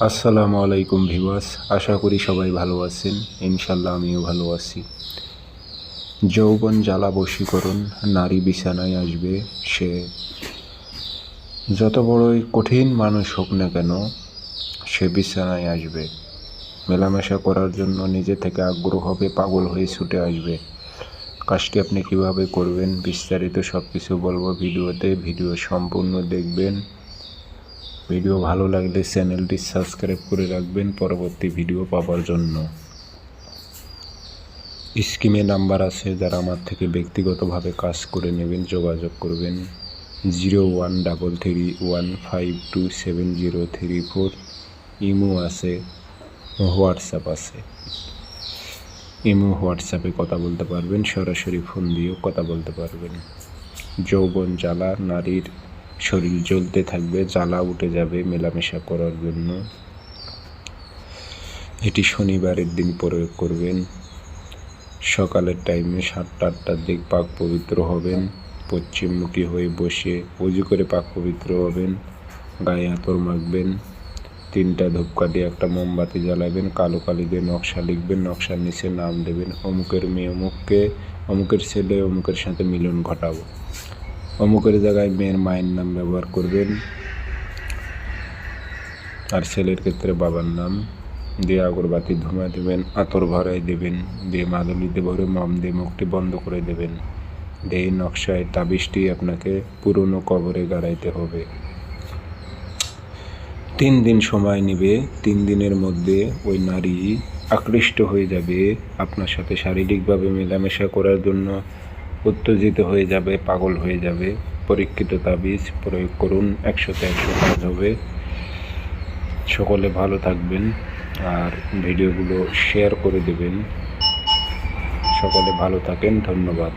আসসালামু আলাইকুম ভিউয়ার্স, আশা করি সবাই ভালো আছেন। ইনশাল্লাহ আমিও ভালো আছি। যৌবন জ্বালা বশীকরণ, নারী বিছানায় আসবে। সে যত বড়ই কঠিন মানুষ হোক না কেন, সে বিছানায় আসবে। মেলামেশা করার জন্য নিজে থেকে আগ্রহ হবে, পাগল হয়ে ছুটে আসবে। কাজটি আপনি কিভাবে করবেন বিস্তারিত সব কিছু বলবো ভিডিওতে। ভিডিও সম্পূর্ণ দেখবেন। ভিডিও ভালো লাগলে চ্যানেলটি সাবস্ক্রাইব করে রাখবেন পরবর্তী ভিডিও পাওয়ার জন্য। স্ক্রিনে নাম্বার আছে, যারা আমার থেকে ব্যক্তিগতভাবে কাজ করে নেবেন যোগাযোগ করবেন। 013315270034। ইমো আছে, হোয়াটসঅ্যাপ আছে। ইমো হোয়াটসঅ্যাপে কথা বলতে পারবেন, সরাসরি ফোন দিয়েও কথা বলতে পারবেন। যৌবন জ্বালা, নারীর শরীর জ্বলতে থাকবে, জ্বালা উঠে যাবে মেলামেশা করার জন্য। এটি শনিবারের দিন প্রয়োগ করবেন। সকালের টাইমে 7টা-8টার দিক পাক পবিত্র হবেন। পশ্চিমমুখী হয়ে বসে উজু করে পাক পবিত্র হবেন। গায়ে আতর মাখবেন। 3টা ধূপকাঠি, একটা মোমবাতি জ্বালাবেন। কালো কালি দিয়ে নকশা লিখবেন। নকশার নিচে নাম দেবেন, অমুকের মেয়ে অমুককে, অমুকের ছেলে অমুকের সাথে মিলন ঘটাবো। অমুকের জায়গায় মেয়ের মায়ের নাম ব্যবহার করবেন, আর ছেলের ক্ষেত্রে বাবার নাম দিয়ে আগরবাতি ধুমা দেবেন, আতর ভরাই দেবেন, দিয়ে মাদুলিতে ভরে মম দিয়ে মুখটি বন্ধ করে দেবেন। দিয়ে নকশায় তাবিজটি আপনাকে পুরনো কবরে গাড়াইতে হবে। 3 দিন সময় নেবে। 3 দিনের মধ্যে ওই নারী আকৃষ্ট হয়ে যাবে, আপনার সাথে শারীরিকভাবে মেলামেশা করার জন্য উত্তেজিত হয়ে যাবে, পাগল হয়ে যাবে। পরীক্ষিত তাবিজ প্রয়োগ করুন, 100তে 100 কাজ হবে। সকলে ভালো থাকবেন, আর ভিডিওগুলো শেয়ার করে দেবেন। সকলে ভালো থাকেন, ধন্যবাদ।